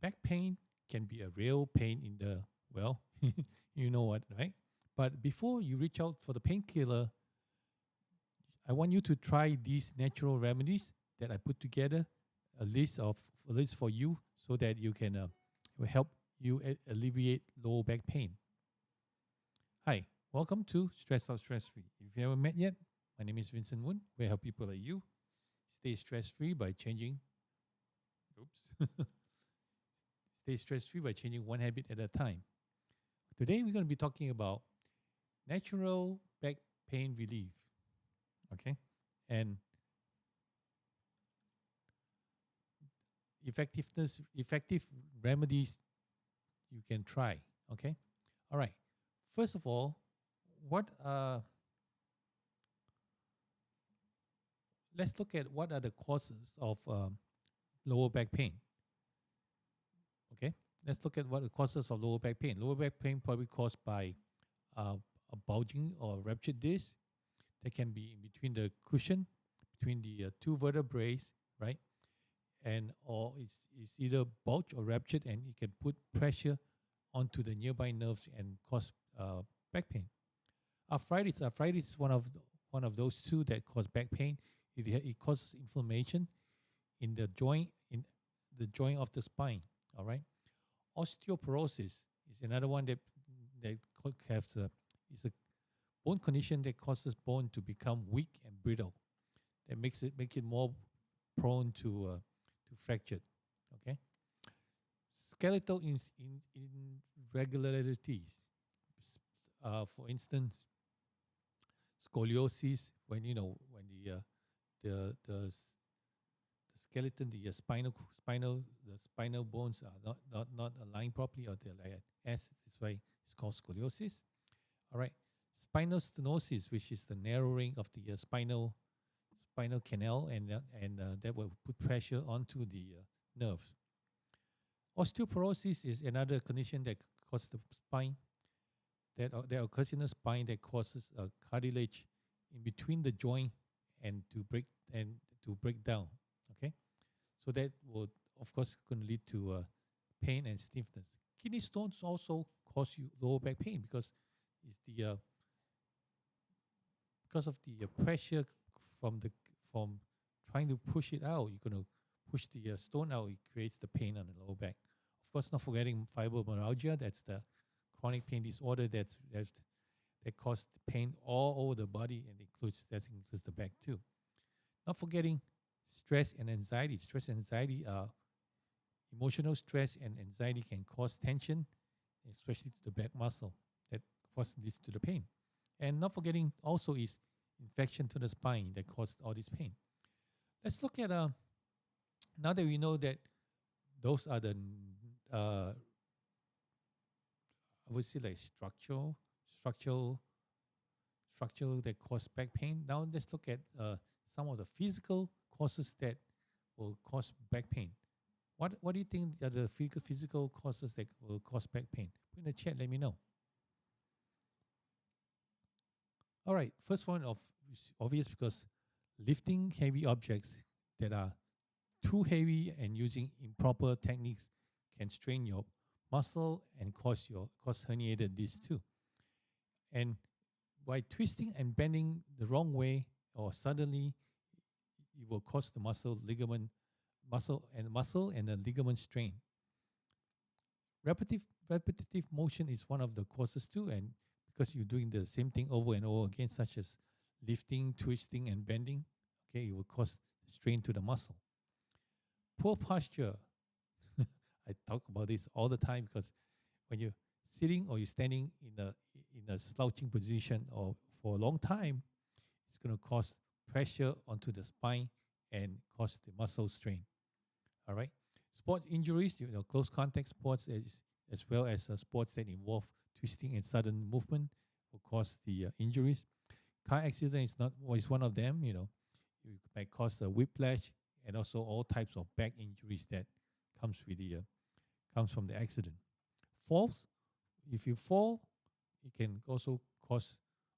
back pain can be a real pain in the, well, you know what, right? But before you reach out for the painkiller, I want you to try these natural remedies that I put together, a list for you, so that you can it will help you alleviate low back pain. Hi, welcome to Stress Out Stress Free. If you haven't met yet, my name is Vincent Woon. We help people like you stay stress free by changing. Oops. Stay stress free by changing one habit at a time. Today we're going to be talking about natural back pain relief. Okay, and effective remedies you can try. Okay, all right. First of all, let's look at what are the causes of lower back pain. Okay, let's look at what the causes of lower back pain. Lower back pain probably caused by a bulging or ruptured disc. That can be in between the cushion, between the two vertebrae, right? And or it's either bulged or ruptured, and it can put pressure onto the nearby nerves and cause back pain. Arthritis is one of those two that cause back pain. It causes inflammation in the joint of the spine. All right. Osteoporosis is another one that has is a bone condition that causes bone to become weak and brittle. That makes it more prone to fracture. Okay. Skeletal irregularities. For instance, scoliosis, when the skeleton, the spinal bones are not aligned properly, or they're like S. This way, it's called scoliosis. All right. Spinal stenosis, which is the narrowing of the spinal canal, and that will put pressure onto the nerves. Osteoporosis is another condition that causes the spine, that occurs in the spine, that causes a cartilage in between the joint and to break down. Okay, so that will of course going to lead to pain and stiffness. Kidney stones also cause you lower back pain because it's because of the pressure from trying to push it out. You're going to push the stone out. It creates the pain on the lower back. Of course, not forgetting fibromyalgia. That's the chronic pain disorder that causes pain all over the body, and includes the back too. Not forgetting stress and anxiety. Stress and anxiety are emotional stress and anxiety can cause tension, especially to the back muscle. That of course leads to the pain. And not forgetting also is infection to the spine that causes all this pain. Let's look at now that we know that those are the I would say like structural that cause back pain. Now let's look at some of the physical causes that will cause back pain. What do you think are the physical causes that will cause back pain? Put in the chat, let me know. All right, first one is obvious, because lifting heavy objects that are too heavy and using improper techniques can strain your muscle and cause herniated disc too. And by twisting and bending the wrong way or suddenly, it will cause the muscle and the ligament strain. Repetitive motion is one of the causes too, and because you're doing the same thing over and over again, such as lifting, twisting, and bending, okay, it will cause strain to the muscle. Poor posture. I talk about this all the time, because when you're sitting or you're standing in a slouching position or for a long time, it's going to cause pressure onto the spine and cause the muscle strain. All right. Sport injuries, close contact sports, as well as sports that involve twisting and sudden movement, will cause the injuries. Car accident is one of them. It might cause a whiplash, and also all types of back injuries that comes from the accident. Falls, if you fall, it can also cause,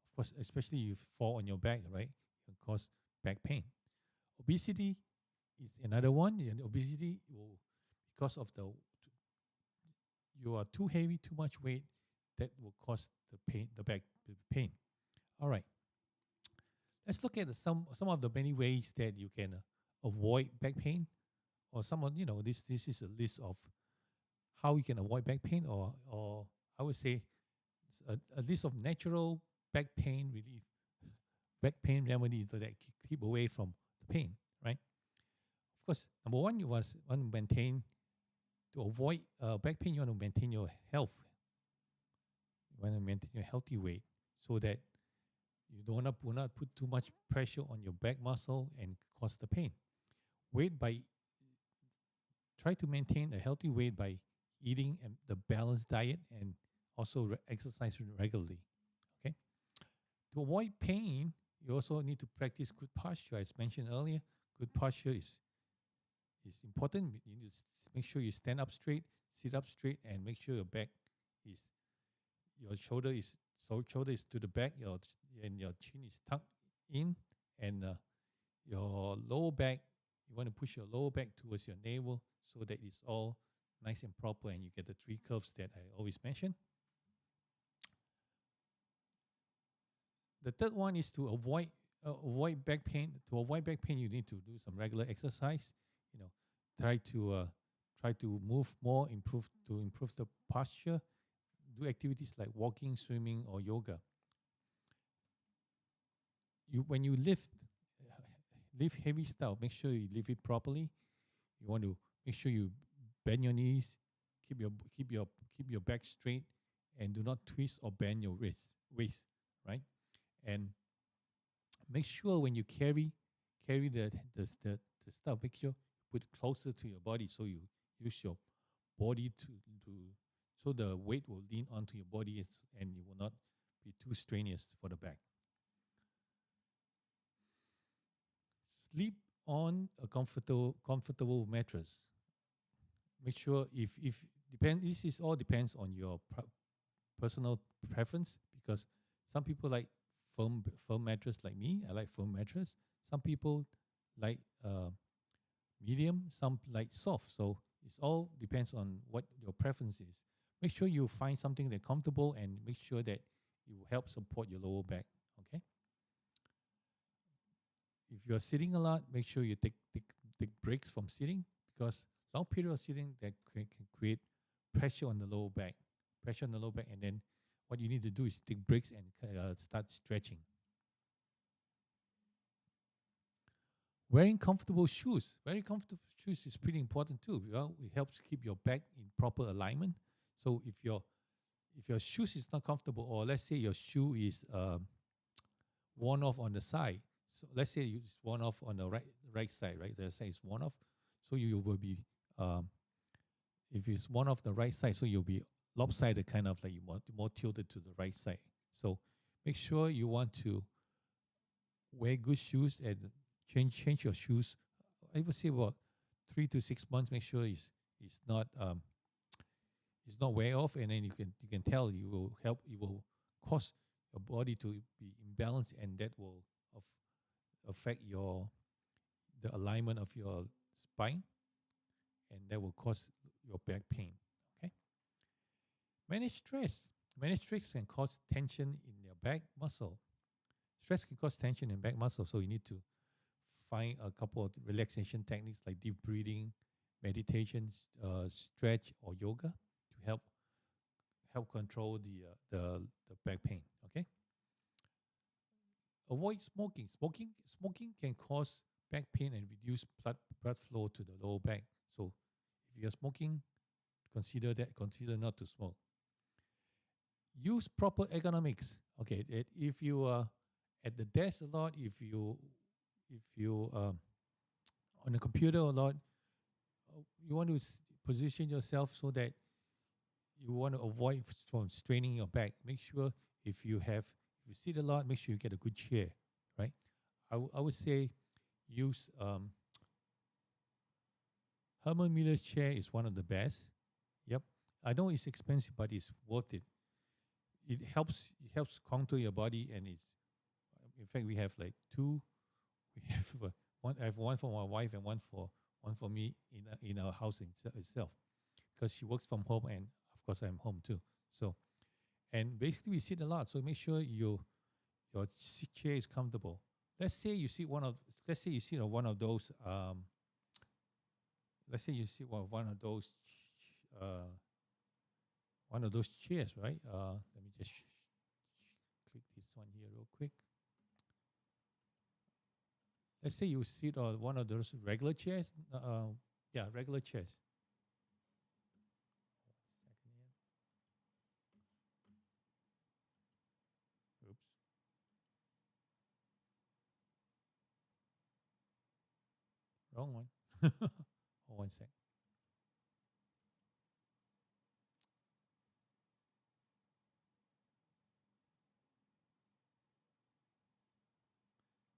of course, especially if you fall on your back, right? It can cause back pain. Obesity is another one, and obesity will, because of the you are too heavy, too much weight, that will cause the pain, the back pain. All right. Let's look at some of the many ways that you can avoid back pain, or some of this is a list of how you can avoid back pain, or I would say a list of natural back pain relief, back pain remedies that keep away from the pain, right? Of course, number one, you want to maintain, to avoid back pain, you want to maintain your health. You want to maintain your healthy weight so that you will not put too much pressure on your back muscle and cause the pain. Try to maintain a healthy weight by eating the balanced diet and also exercise regularly. Okay. To avoid pain, you also need to practice good posture. As mentioned earlier, good posture is important. You need to make sure you stand up straight, sit up straight, and make sure your shoulder is to the back, and your chin is tucked in, and your lower back, you want to push your lower back towards your navel so that it's all nice and proper, and you get the 3 curves that I always mention. The third one is to avoid back pain. To avoid back pain, you need to do some regular exercise. Try to move more, improve the posture. Do activities like walking, swimming, or yoga. When you lift heavy stuff, make sure you lift it properly. You want to make sure you bend your knees, keep your back straight, and do not twist or bend your waist, right? And make sure when you carry the stuff, make sure you put it closer to your body, so you use your body so the weight will lean onto your body, and it will not be too strenuous for the back. Sleep on a comfortable mattress. Make sure this all depends on your personal preference, because some people like firm mattress like me. I like firm mattress. Some people like medium, some like soft. So it all depends on what your preference is. Make sure you find something that's comfortable, and make sure that it will help support your lower back. Okay. If you're sitting a lot, make sure you take breaks from sitting, because long period of sitting that can create pressure on the lower back. And then what you need to do is take breaks and start stretching. Wearing comfortable shoes. Wearing comfortable shoes is pretty important too. It helps keep your back in proper alignment. So if your shoes is not comfortable, or let's say your shoe is worn off on the side. So let's say it's worn off on the right side, right? The side is worn off. So you will be, if it's worn off the right side, so you'll be lopsided, kind of like more tilted to the right side. So make sure you want to wear good shoes and change your shoes. I would say about 3 to 6 months. Make sure it's not wear off, and then you can tell it will cause your body to be imbalanced, and that will affect the alignment of your spine, and that will cause your back pain. Okay. Manage stress. Manage stress can cause tension in your back muscle. Stress can cause tension in back muscle, so you need to find a couple of relaxation techniques like deep breathing, meditation, stretch, or yoga to help control the back pain. Okay. Avoid smoking. Smoking can cause back pain and reduce blood flow to the lower back. So if you're smoking, consider not to smoke. Use proper ergonomics. Okay, if you are at the desk a lot, if you on the computer a lot, you want to position yourself so that you want to avoid from straining your back. Make sure if you sit a lot, make sure you get a good chair, right? I would say use Herman Miller's chair is one of the best. Yep, I know it's expensive, but it's worth it. It helps contour your body, and it's, in fact, we have like two. We have one. I have one for my wife and one for me in our house itself, because she works from home, and of of course I'm home too. So, and basically we sit a lot. So make sure your chair is comfortable. Let's say you sit one of let's say you sit on one of those let's say you sit on uh, one of those chairs, right? Let me just click this one here real quick. Let's say you sit on one of those regular chairs. Yeah, regular chairs. Oops. Wrong one. Hold 1 sec.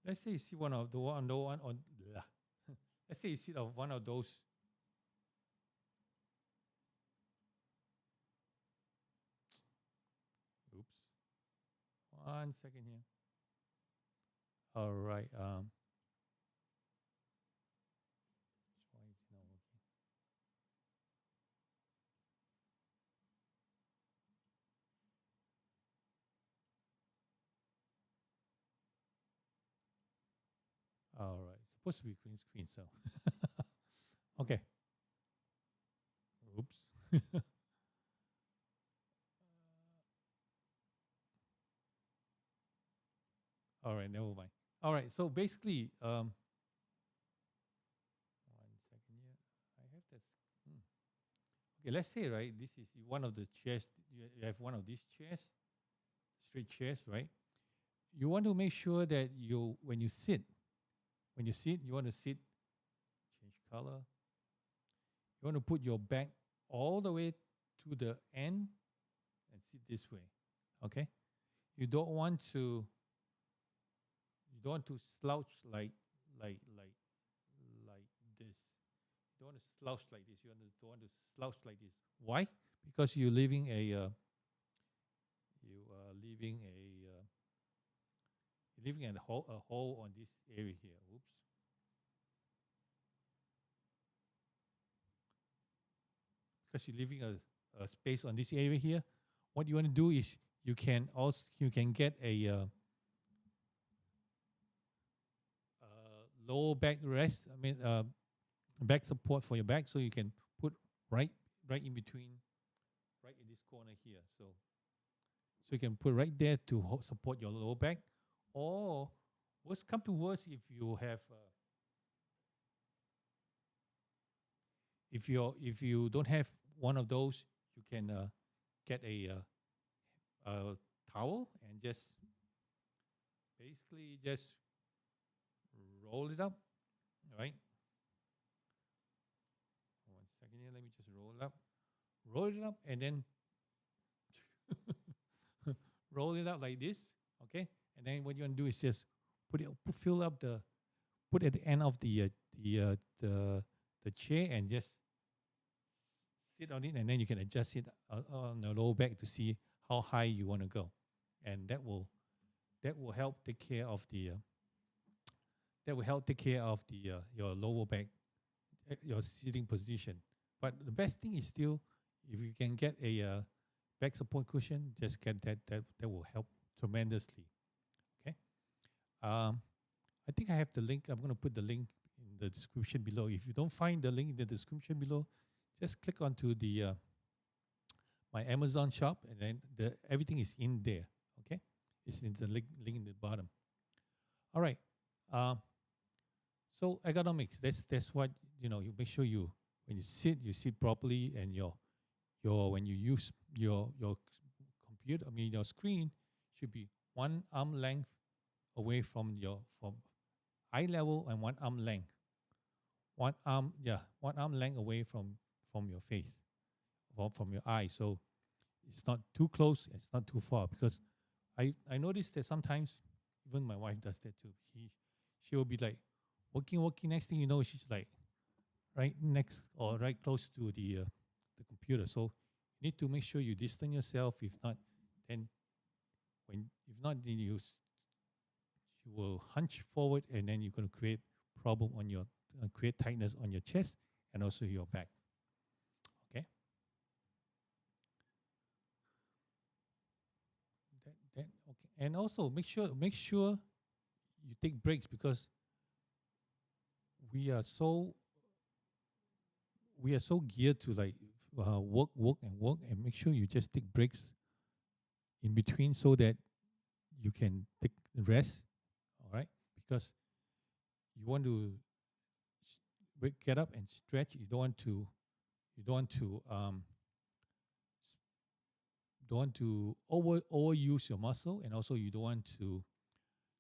Let's say you see one of the one on. Let's say you see of one of those. Oops. 1 second here. All right. Why is it not working? All right. It's supposed to be green screen, so okay. Oops. All right, never mind. All right, so basically, 1 second here. I have this. Okay, let's say, right, this is one of the chairs. You have one of these chairs, straight chairs, right? You want to make sure that when you sit, you want to sit, change color. You want to put your back all the way to the end and sit this way, okay? You don't want to slouch like this. You don't want to slouch like this. Don't want to slouch like this. Why? Because you're leaving a hole on this area here. Oops. Because you're leaving a space on this area here. What you want to do is you can get a low back rest. I mean, back support for your back, so you can put right in between, right in this corner here. So you can put right there to support your lower back. Or worst come to worst, if you have if you don't have one of those, you can get a towel and just basically just roll it up, right? 1 second here, let me just roll it up, and then roll it up like this, okay? And then what you want to do is just put at the end of the chair and just sit on it, and then you can adjust it on the lower back to see how high you want to go, and that will help take care of the your lower back, your sitting position. But the best thing is still, if you can get a back support cushion, just get that. That will help tremendously. Okay. I think I have the link. I'm going to put the link in the description below. If you don't find the link in the description below, just click onto the my Amazon shop, and then everything is in there. Okay, it's in the link in the bottom. All right. So ergonomics. That's what you make sure when you sit properly, and when you use your computer, your screen should be 1 arm length away from eye level, and 1 arm length. 1 arm length away from your face, from your eye. So it's not too close, it's not too far, because I noticed that sometimes even my wife does that too. She will be like working. Next thing you know, she's like right next or right close to the computer. So you need to make sure you distance yourself. If not, then you will hunch forward, and then you're going to create problem on your create tightness on your chest and also your back. Okay. And also make sure you take breaks, because we are so geared to like work and make sure you just take breaks in between so that you can take rest. All right, because you want to get up and stretch. You don't want to overuse your muscle, and also you don't want to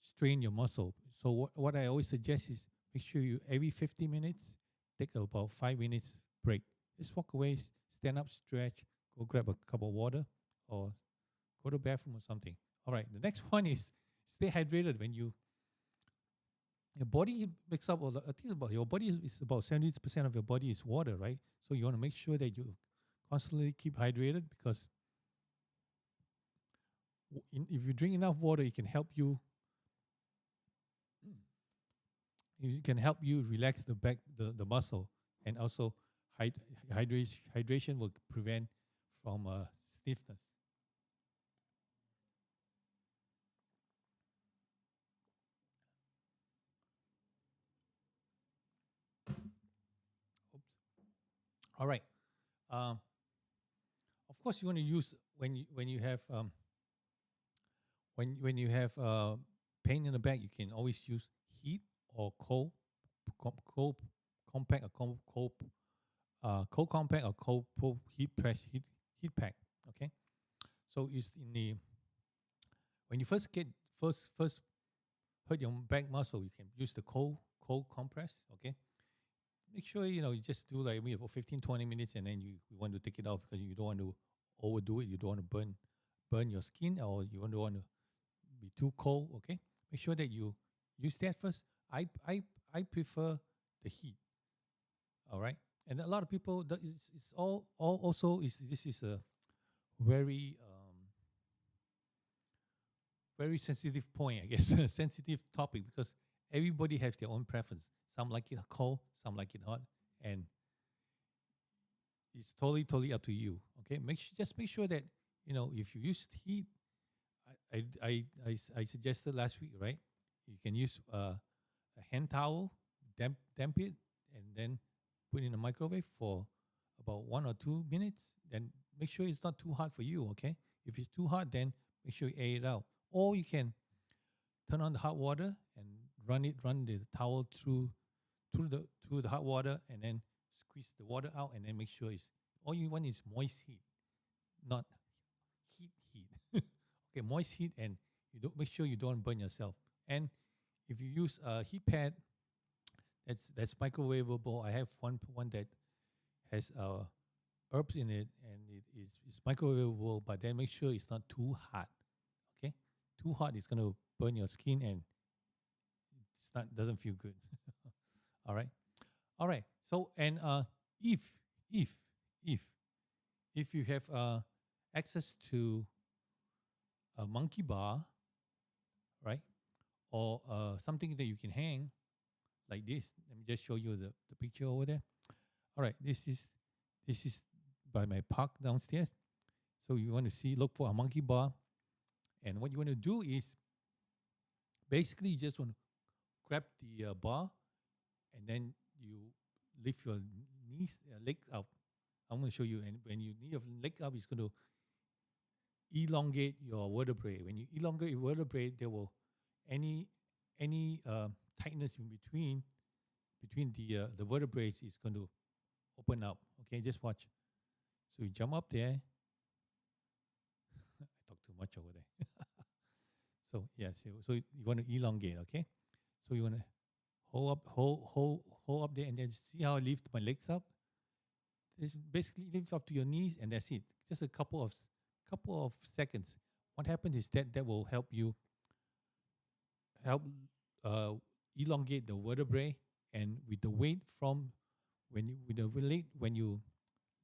strain your muscle. So what I always suggest is make sure you every 50 minutes take about 5 minutes break. Just walk away, stand up, stretch, go grab a cup of water, or go to the bathroom or something. All right, the next one is stay hydrated. When your body makes up, I think about your body is about 70% of your body is water, right? So you want to make sure that you constantly keep hydrated, because if you drink enough water, it can help you. It can help you relax the muscle, and also hydration will prevent from stiffness. Oops. All right. Um, of course, you want to use when you have when you have pain in the back, you can always use heat or cold compact or cold compact or cold heat pack. Okay, so it's in the when you first hurt your back muscle, you can use the cold compress. Okay, make sure you just do like maybe about 15-20 minutes, and then you want to take it off, because you don't want to overdo it. You don't want to burn your skin, or you don't want to be too cold. Okay, make sure that you use that first. I prefer the heat. All right, and a lot of people it's all also is this is a very very sensitive point, I guess. A sensitive topic, because everybody has their own preference. Some like it cold, some like it hot, and it's totally up to you. Okay, just make sure that if you use heat, I suggested last week, right? You can use a hand towel, damp it, and then put it in the microwave for about 1 or 2 minutes. Then make sure it's not too hot for you. Okay, if it's too hot, then make sure you air it out. Or you can turn on the hot water and run the towel through the hot water, and then squeeze the water out, and then make sure it's all you want is moist heat, not heat. Okay, moist heat, and you don't make sure you don't burn yourself. And if you use a heat pad, that's microwavable. I have one that has herbs in it, and it's microwavable, but then make sure it's not too hot. Okay, too hot is going to burn your skin, and doesn't feel good. All right, all right. So and if if if if you have access to a monkey bar, right, or something that you can hang like this. Let me just show you the picture over there. All right, this is by my park downstairs. So you want to look for a monkey bar, and what you want to do is basically you just want to grab the bar, and then you lift your legs up. I'm going to show you, and when you need your leg up, it's going to elongate your vertebrae. When you elongate your vertebrae, there will any tightness in between the vertebrae is going to open up. Okay, just watch. So you jump up there. I talk too much over there. So yes, so you want to elongate. Okay, so you want to hold up there, and then see how I lift my legs up. It's basically lift up to your knees, and that's it. Just a couple of seconds. What happens is that will help elongate the vertebrae, and with the weight from when you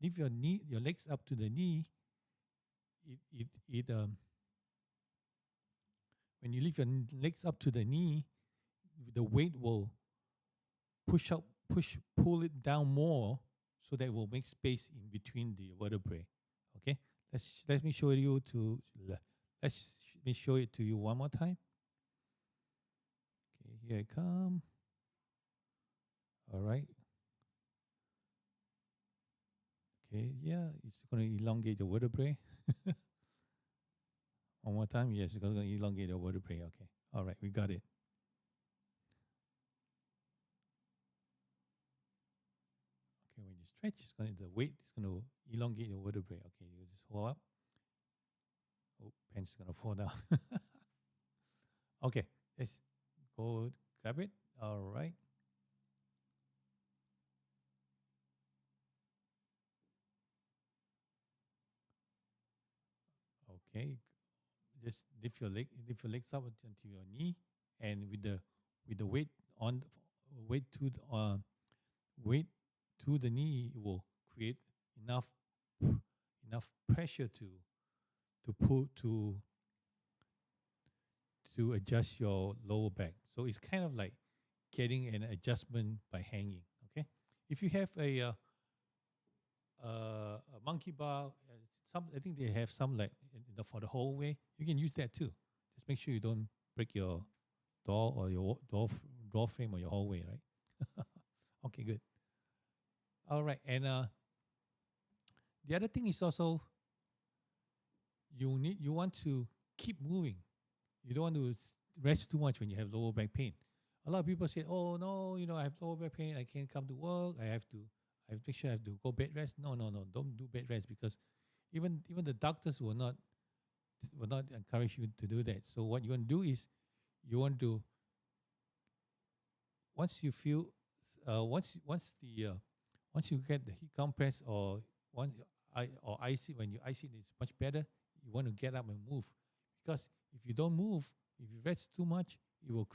lift your legs up to the knee, when you lift your legs up to the knee, the weight will pull it down more, so that it will make space in between the vertebrae. Okay, let me show you me show it to you one more time. Okay, here I come. All right. Okay, yeah, it's going to elongate the vertebrae. One more time. Yes, it's going to elongate the vertebrae. Okay. All right, we got it. Okay, when you stretch, the weight is going to elongate the vertebrae. Okay, you just hold up. Oh, pen's going to fall down. Okay, let's go grab it. All right. Okay, just lift your legs up until your knee, and with the weight on weight to weight to the knee, it will create enough pressure to pull to adjust your lower back. So it's kind of like getting an adjustment by hanging. Okay, if you have a monkey bar, I think they have some like for the whole way. You can use that too. Just make sure you don't break your door or your door frame or your hallway, right? Okay, good. All right, and the other thing is also you want to keep moving. You don't want to rest too much when you have lower back pain. A lot of people say, "Oh no, I have lower back pain. I can't come to work. I have to make sure I have to go bed rest." No, don't do bed rest, because even the doctors will not encourage you to do that. So what you want to do is you want to once you feel once you get the heat compress or ice it, when you ice it, it's much better. You want to get up and move, because if you don't move, if you rest too much, it will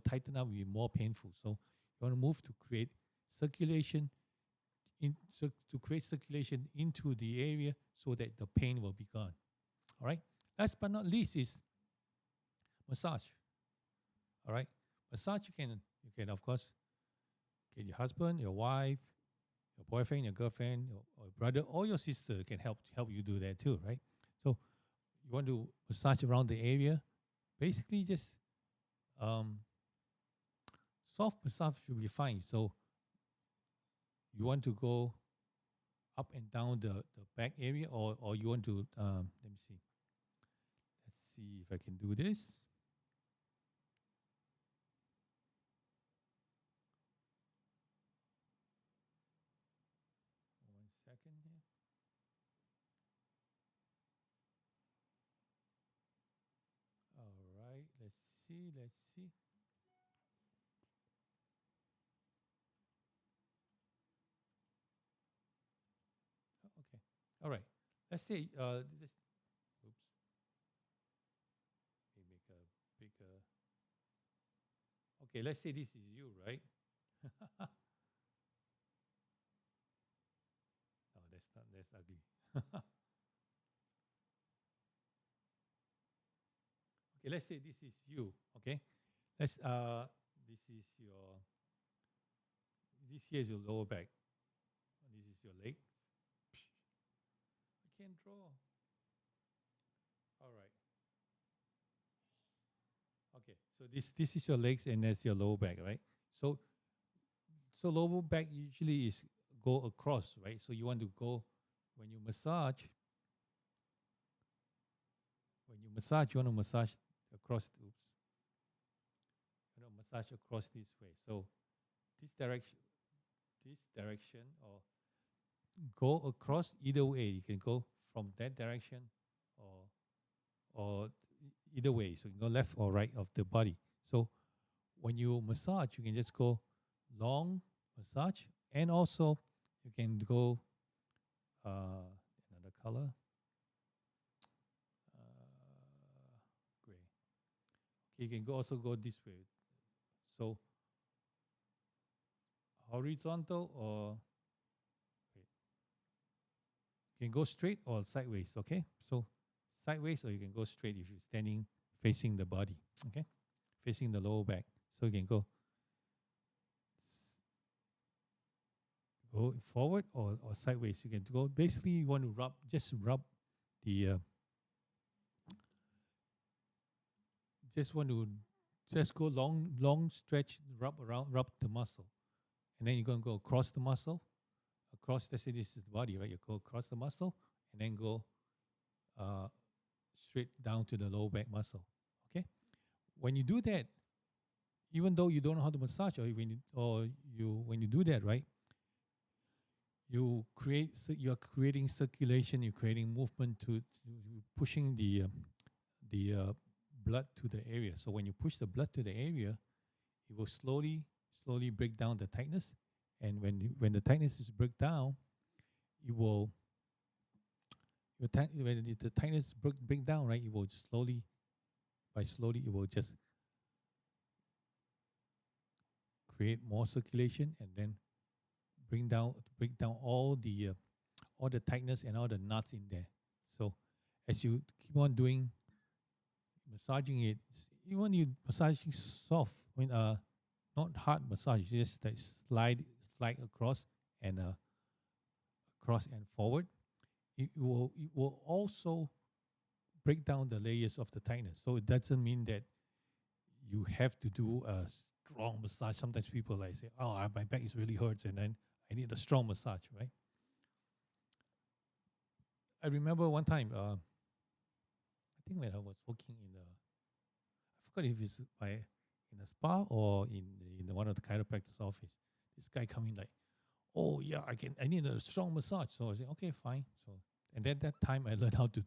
tighten up, will be more painful. So you want to move to create circulation into the area so that the pain will be gone. All right. Last but not least is massage. All right. Massage, you can of course get your husband, your wife, your boyfriend, your girlfriend, or brother, or your sister can help you do that too, right? So you want to massage around the area. Basically, just soft massage should be fine. So you want to go up and down the back area, or you want to let me see. Let's see if I can do this. One second here. All right, let's see. Oh, okay. All right. Let's say this. Oops. Let me make a bigger. Okay, let's say this is you, right? Oh, that's ugly. Okay, let's say this is you. Okay, this here is your lower back. This is your legs. I can't draw. All right. Okay, so this is your legs and that's your lower back, right? So lower back usually is go across, right? So you want to go when you massage. You want to massage across. Oops. You want to massage across this way. So this direction, or go across either way. You can go from that direction, or either way. So you can go left or right of the body. So when you massage, you can just go long massage, and also you can go another color, gray. Okay, you can also go this way. So horizontal, or wait, you can go straight or sideways. Okay, so sideways, or you can go straight if you're standing facing the body. Okay, facing the lower back. So you can go forward or sideways. You can go. Basically, you want to rub the just want to just go long stretch, rub the muscle, and then you're gonna go across the muscle, across. Let's say this is the body, right? You go across the muscle, and then go uh, straight down to the lower back muscle. Okay, when you do that, even though you don't know how to massage, when you do that, right? You're creating circulation, you're creating movement to pushing the blood to the area. So when you push the blood to the area, it will slowly break down the tightness, and when the tightness is break down, it will when the tightness break down, right? It will slowly it will just create more circulation, and then break down all the tightness and all the knots in there. So as you keep on doing massaging it, even you massaging soft, not hard massage, just like slide across and forward. It will also break down the layers of the tightness. So it doesn't mean that you have to do a strong massage. Sometimes people like say, "Oh, my back is really hurts," and then I need a strong massage, right? I remember one time, I think when I was working I forgot if it's in a spa or in one of the chiropractor's office. This guy coming like, "Oh yeah, I need a strong massage." So I said, "Okay, fine." So and then that time I learned how to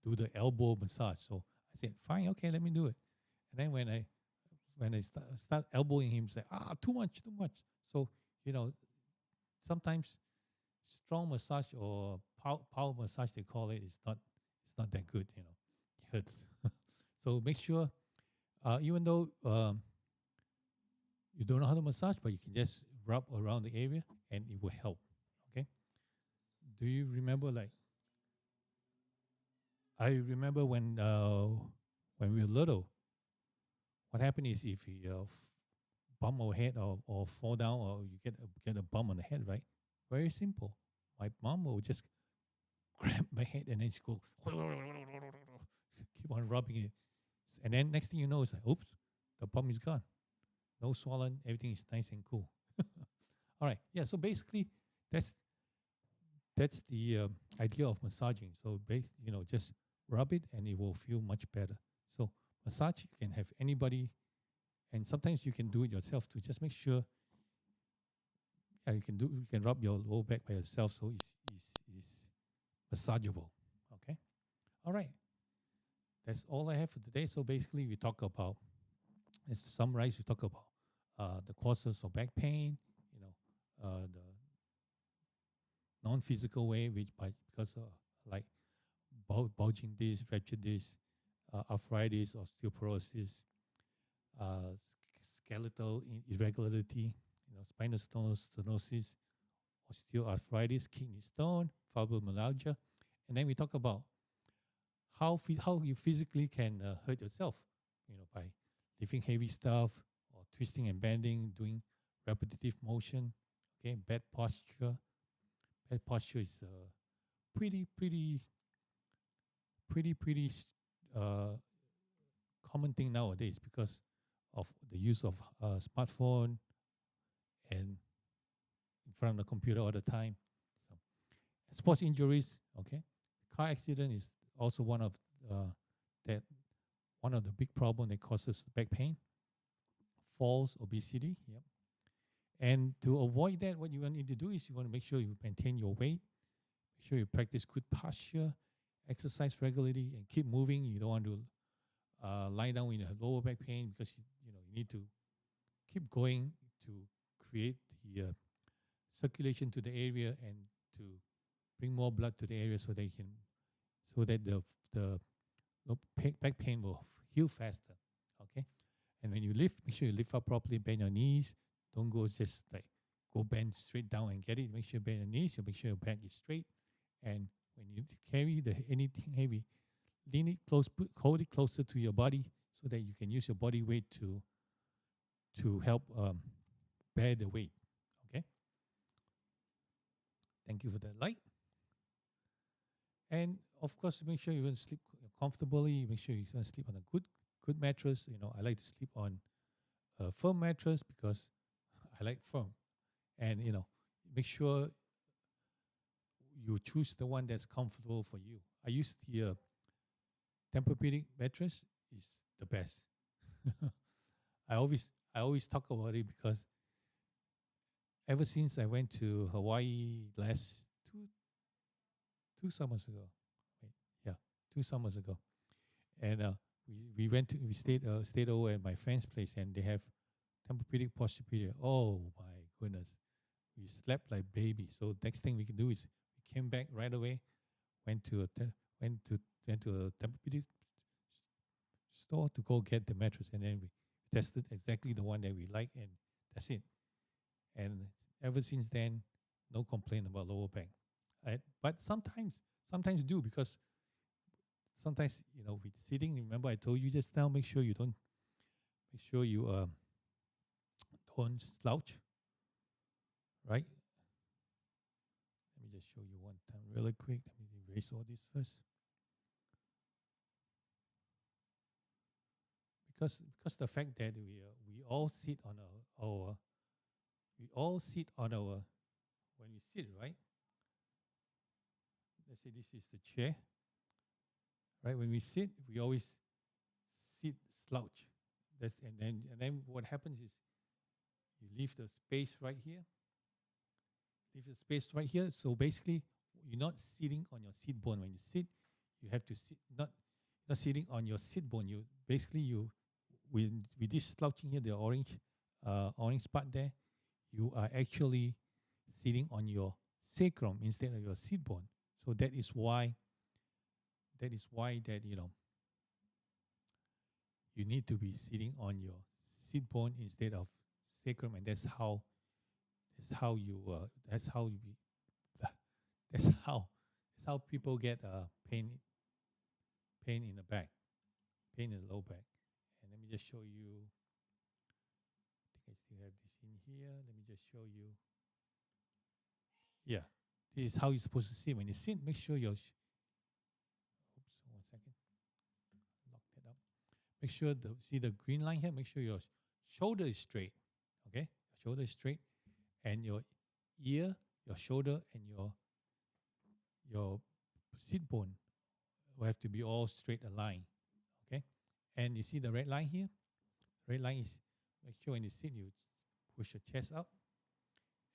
do the elbow massage. So I said, "Fine, okay, let me do it." And then when I start elbowing him, say, too much. So, sometimes strong massage or power massage, they call it, it's not that good, it hurts. So make sure, even though you don't know how to massage, but you can just rub around the area and it will help, okay? Do you remember, I remember when we were little, what happened is if you bump our head or fall down or you get a bump on the head, right? Very simple. My mom will just grab my head and then she go keep on rubbing it. And then next thing you know, it's like, oops, the bump is gone. No swollen, everything is nice and cool. All right. Yeah, so basically that's the idea of massaging. So just rub it and it will feel much better. So massage, you can have anybody, and sometimes you can do it yourself to just make sure. Yeah, you can rub your lower back by yourself, so it's massageable. Okay, all right. That's all I have for today. So basically, we talk about, let's summarize. We talk about the causes of back pain. The non-physical way, because like bulging disc, fractured disc, arthritis, osteoporosis, skeletal irregularity, spinal stenosis, osteoarthritis, kidney stone, fibromyalgia, and then we talk about how you physically can hurt yourself, by lifting heavy stuff or twisting and bending, doing repetitive motion. Okay, bad posture. Bad posture is pretty uh, common thing nowadays because of the use of smartphone and in front of the computer all the time. So, sports injuries, okay. Car accident is also one of the big problem that causes back pain. Falls, obesity, yep. And to avoid that, what you need to do is you want to make sure you maintain your weight, make sure you practice good posture, exercise regularly, and keep moving. You don't want to lie down when you have lower back pain because you need to keep going to create the circulation to the area and to bring more blood to the area so that the back pain will heal faster. Okay, and when you lift, make sure you lift up properly, bend your knees. Don't go just go bend straight down and get it. Make sure you bend your knees. You make sure your back is straight. And when you carry anything heavy, lean it close, hold it closer to your body so that you can use your body weight to help bear the weight. Okay. Thank you for that light. And of course, make sure you sleep comfortably. Make sure you're going to sleep on a good good mattress. I like to sleep on a firm mattress because I like firm. And make sure you choose the one that's comfortable for you. I use the Tempur-Pedic mattress is the best. I always talk about it because ever since I went to Hawaii last two summers ago, wait, yeah, 2 summers ago, and we stayed over at my friend's place, and they have Tempur-Pedic Posturepedic. Oh my goodness, we slept like babies. So next thing we can do is we came back right away, went to a Tempur-Pedic store to go get the mattress, and then we tested exactly the one that we like, and that's it. And ever since then, no complaint about lower back. But sometimes do, because sometimes with sitting. Remember, I told you just now. Make sure you don't slouch, right? Let me just show you one time really quick. Let me erase all this first. Because the fact that we all sit on our when we sit, right? Let's say this is the chair, right? When we sit, we always sit slouch. And then what happens is you leave the space right here. So basically, you're not sitting on your seat bone. When you sit, you have to sit not sitting on your seat bone. You basically with this slouching here, the orange spot there, you are actually sitting on your sacrum instead of your seat bone. So that is why you need to be sitting on your seat bone instead of sacrum, and that's how people get pain in the back, pain in the low back. And let me just show you. I think I still have this in here. Let me just show you. Yeah, this is how you're supposed to sit. When you sit, make sure your oops, 1 second. Lock that up. Make sure see the green line here. Make sure your shoulder is straight. Okay, shoulder is straight, and your ear, your shoulder, and your seat bone will have to be all straight aligned. Okay, and you see the red line here. Red line is make sure when you sit, you push your chest up,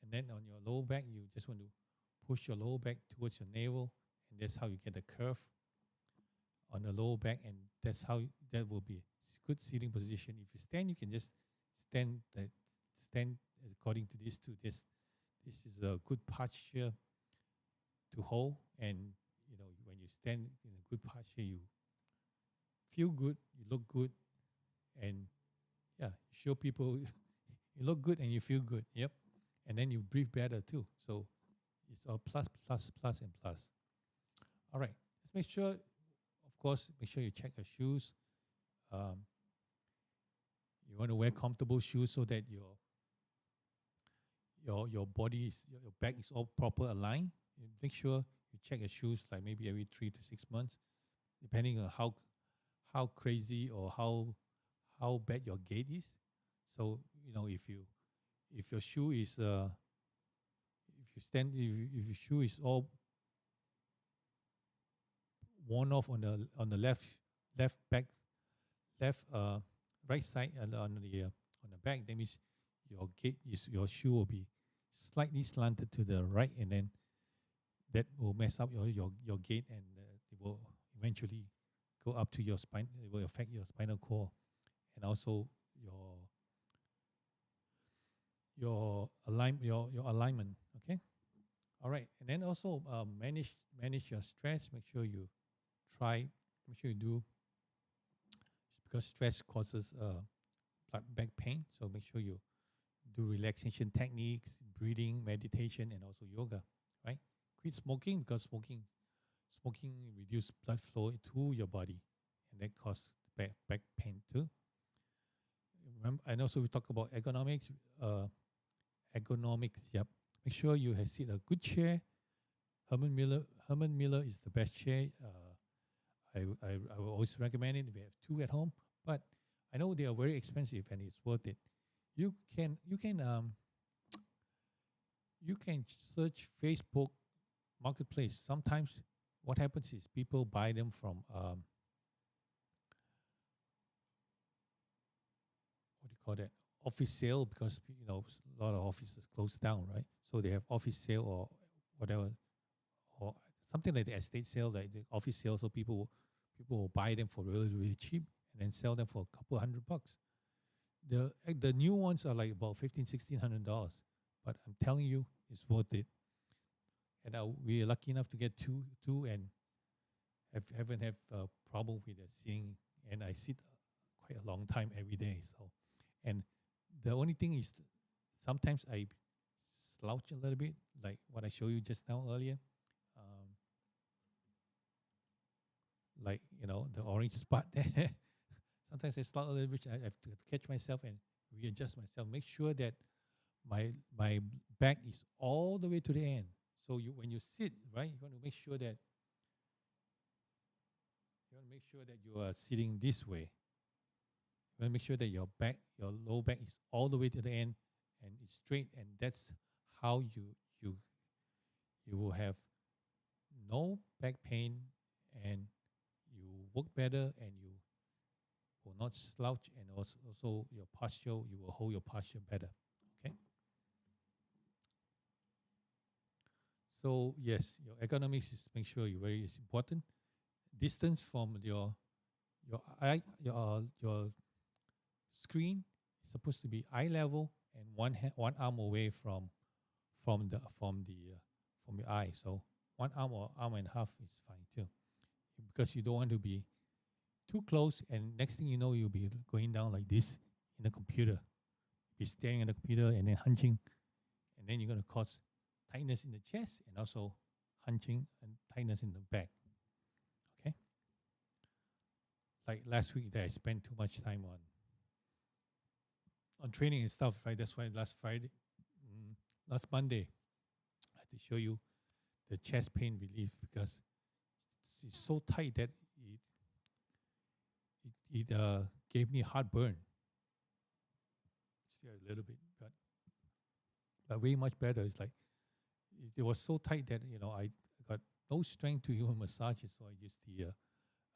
and then on your lower back, you just want to push your lower back towards your navel, and that's how you get the curve on the lower back, and that will be a good sitting position. If you stand, you can just stand according to these two. This is a good posture to hold, and when you stand in a good posture, you feel good, you look good, and you show people you look good and you feel good. Yep, and then you breathe better too. So it's all plus, plus, plus, and plus. All right, let's make sure. Of course, make sure you check your shoes. You want to wear comfortable shoes so that your body your back is all proper aligned. You make sure you check your shoes like maybe every 3 to 6 months, depending on how crazy or how bad your gait is. So if your shoe is if your shoe is all worn off on the left back right side and on the back, that means your shoe will be slightly slanted to the right, and then that will mess up your gait, and it will eventually go up to your spine. It will affect your spinal cord, and also your alignment. Okay, all right, and then also manage your stress. Make sure you do, because stress causes back pain. So make sure you do relaxation techniques, breathing, meditation, and also yoga. Right? Quit smoking, because smoking reduces blood flow to your body, and that causes back pain too. Remember, and also we talk about ergonomics. Yep. Make sure you sit a good chair. Herman Miller is the best chair. I will always recommend it. We have 2 at home. But I know they are very expensive and it's worth it. You can search Facebook Marketplace. Sometimes what happens is people buy them from what do you call that, office sale, because a lot of offices close down, right? So they have office sale or whatever, or something like the estate sale, like the office sale. So people will buy them for really really cheap and then sell them for a couple $100. The new ones are like about $1,500-$1,600, but I'm telling you, it's worth it. And we are lucky enough to get two, and haven't have a problem with the sitting. And I sit quite a long time every day. So, and the only thing is, sometimes I slouch a little bit, like what I showed you just now earlier. Like the orange spot there. Sometimes I slouch a little bit. I have to catch myself and readjust myself. Make sure that my back is all the way to the end. So when you sit, right, you want to make sure that you are sitting this way. You want to make sure that your low back is all the way to the end and it's straight, and that's how you will have no back pain, and you work better, and you will not slouch, and also your posture, you will hold your posture better. Okay. So yes, your ergonomics is make sure is important. Distance from your screen is supposed to be eye level, and one arm away from your eye. So one arm or arm and a half is fine too, because you don't want to be too close, and next thing you know, you'll be going down like this in the computer, be staring at the computer and then hunching, and then you're going to cause tightness in the chest and also hunching and tightness in the back. Okay. Like last week that I spent too much time on training and stuff, right? That's why last Monday, I had to show you the chest pain relief, because it's so tight that it gave me heartburn. Still a little bit, but way much better. It's like it was so tight that I got no strength to even massage it, so I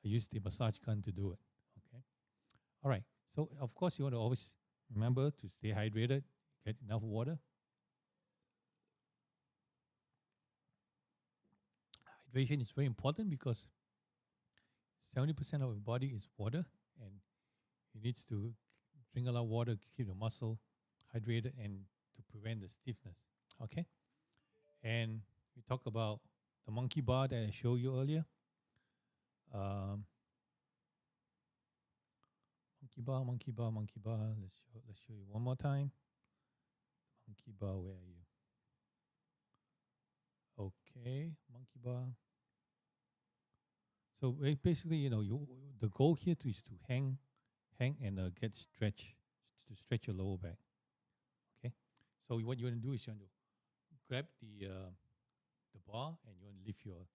used the massage gun to do it. Okay, all right. So of course you want to always remember to stay hydrated, get enough water. Hydration is very important because 70% of our body is water, and you need to drink a lot of water to keep your muscle hydrated and to prevent the stiffness. Okay, and we talk about the monkey bar that I showed you earlier. Monkey bar. Let's show you one more time. Monkey bar, where are you? Okay, monkey bar. So basically, the goal here is to hang and get stretch, to stretch your lower back. Okay, so what you want to do is you want to grab the bar, and you want to lift your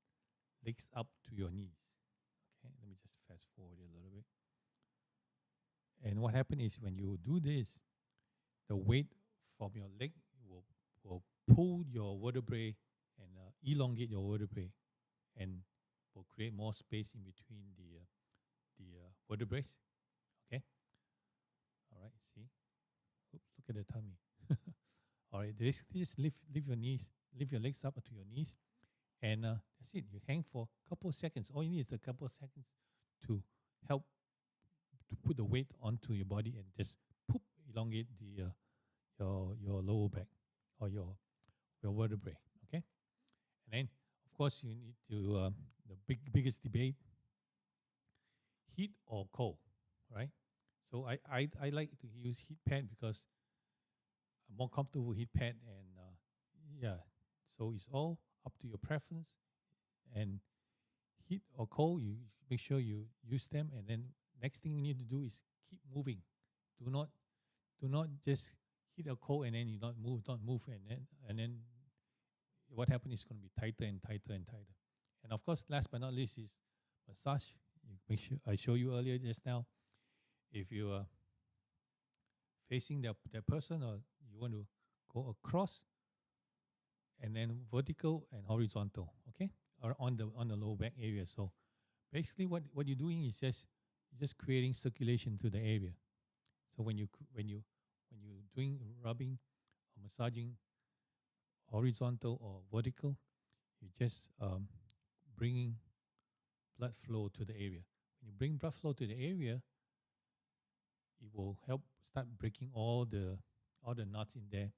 legs up to your knees. Okay, let me just fast forward a little bit. And what happens is when you do this, the weight from your leg will pull your vertebrae and elongate your vertebrae, and will create more space in between the vertebrae. Okay. All right. See. Oops, look at the tummy. All right. Just lift your knees, lift your legs up to your knees, and that's it. You hang for a couple of seconds. All you need is a couple of seconds to help to put the weight onto your body, and just elongate your lower back or your vertebrae. Okay. And then of course you need to the biggest debate: heat or cold, right? So I like to use heat pad because I'm more comfortable with heat pad, and yeah, so it's all up to your preference. And heat or cold, you make sure you use them, and then next thing you need to do is keep moving. Do not just hit a cold and then you not move, and then what happens is going to be tighter and tighter and tighter. And of course, last but not least is massage. You make sure I show you earlier just now. If you are facing that person, or you want to go across, and then vertical and horizontal, okay, or on the low back area. So basically, what you're doing is just creating circulation to the area. So when you doing rubbing or massaging horizontal or vertical, you just bringing blood flow to the area. When you bring blood flow to the area, it will help start breaking all the knots in there.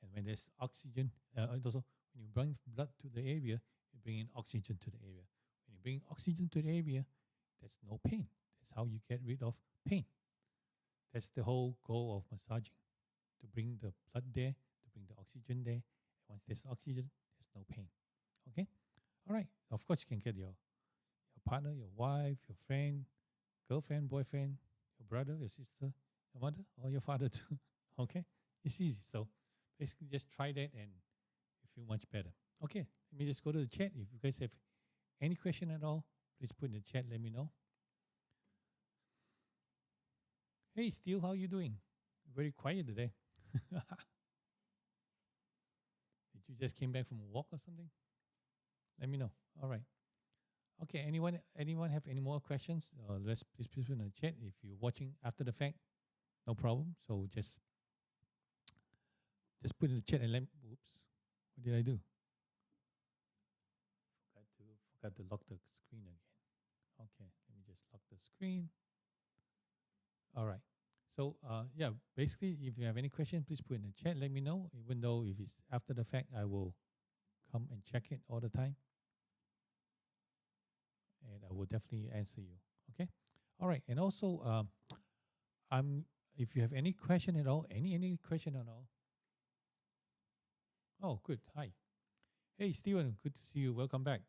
And when there's oxygen, also when you bring blood to the area, you bring in oxygen to the area. When you bring oxygen to the area, there's no pain. That's how you get rid of pain. That's the whole goal of massaging, to bring the blood there, to bring the oxygen there. And once there's oxygen, there's no pain. Okay? All right. Of course, you can get your partner, your wife, your friend, girlfriend, boyfriend, your brother, your sister, your mother, or your father too. Okay? It's easy. So basically just try that and you feel much better. Okay, let me just go to the chat. If you guys have any question at all, please put in the chat, let me know. Hey Steel, how you doing? Very quiet today. Did you just came back from a walk or something? Let me know. All right. Okay, anyone have any more questions? Please put in the chat. If you're watching after the fact, no problem. So just put in the chat and oops, what did I do? Forgot to lock the screen again. Okay, let me just lock the screen. All right. So yeah, basically, if you have any question, please put in the chat. Let me know. Even though if it's after the fact, I will come and check it all the time, and I will definitely answer you. Okay. All right. And also, if you have any question at all, any question at all. Oh, good. Hi. Hey, Steven. Good to see you. Welcome back.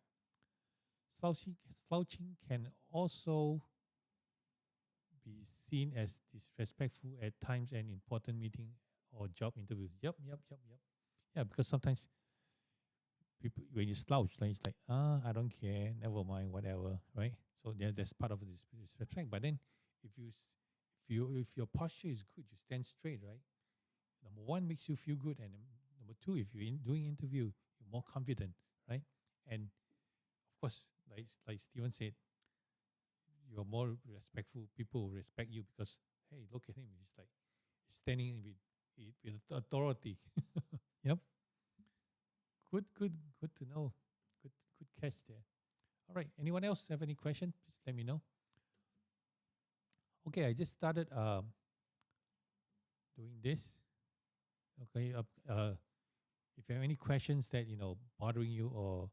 Slouching can also be seen as disrespectful at times and important meeting or job interview. Yep. Yeah, because sometimes people, when you slouch, like it's like, I don't care, never mind, whatever, right? So that's part of the disrespect. But then, if your posture is good, you stand straight, right? Number one, makes you feel good, and number two, if you're doing interview, you're more confident, right? And of course, like Steven said, you're more respectful. People will respect you because, hey, look at him. He's like standing with authority. Yep. Good to know. Good catch there. All right. Anyone else have any question? Please let me know. Okay, I just started doing this. Okay. If you have any questions that bothering you, or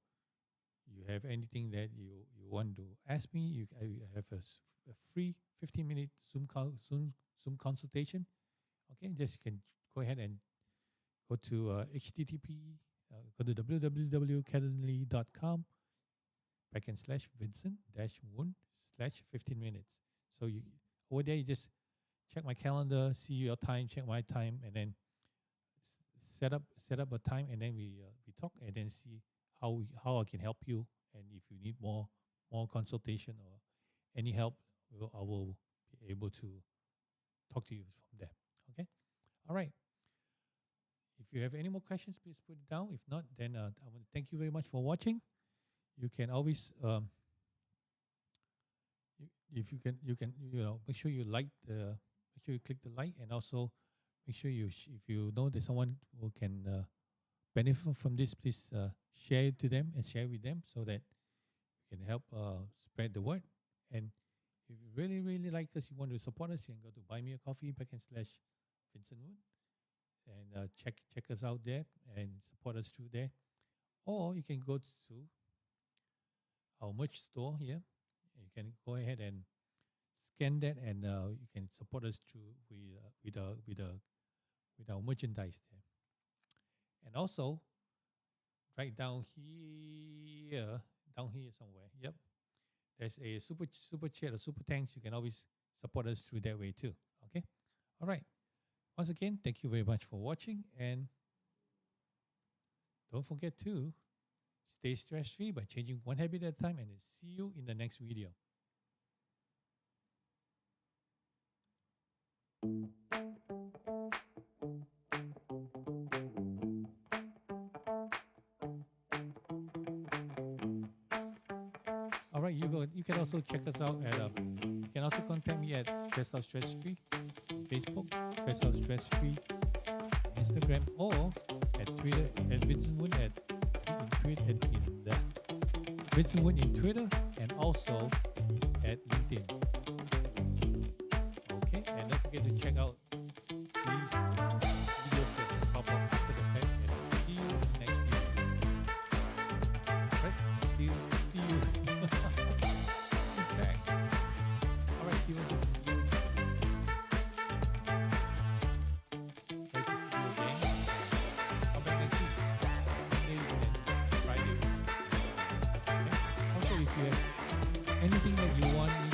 you have anything that you want to ask me, I have a free 15-minute Zoom consultation. Okay, just you can go ahead and go to http go to www.calendly.com/Vincent-Woon/15 minutes. So over there you just check my calendar, see your time, check my time, and then set up a time, and then we talk, and then see how I can help you, and if you need more consultation or any help, I will be able to talk to you from there. Okay, all right. If you have any more questions, please put it down. If not, then I want to thank you very much for watching. You can always, if you can, make sure you make sure you click the like, and also make sure if you know there's someone who can benefit from this, please share it to them and share with them so that you can help spread the word. And if you really, really like us, you want to support us, you can go to Buy Me a Coffee /Vincent Woon, and check us out there and support us through there. Or you can go to our merch store here. You can go ahead and scan that, and you can support us through with our merchandise there. And also, right down here somewhere. Yep, there's a super chat or super thanks. You can always support us through that way too. Okay, all right. Once again, thank you very much for watching, and don't forget to stay stress-free by changing one habit at a time, and see you in the next video. All right, you can also check us out at you can also contact me at Stress Out Stress Free on Facebook, Stress Out Stress Free Instagram, or at Twitter at Vincent Woon Vincent Woon in Twitter, and also at LinkedIn. Okay, and don't forget to check out these videos that pop up after the fact, and I'll see you next week. Right? See you. He's back. All right, Steven, good to see you. Great to see you again. Come back next week. Mondays and Fridays. Okay? Also, if you have anything that you want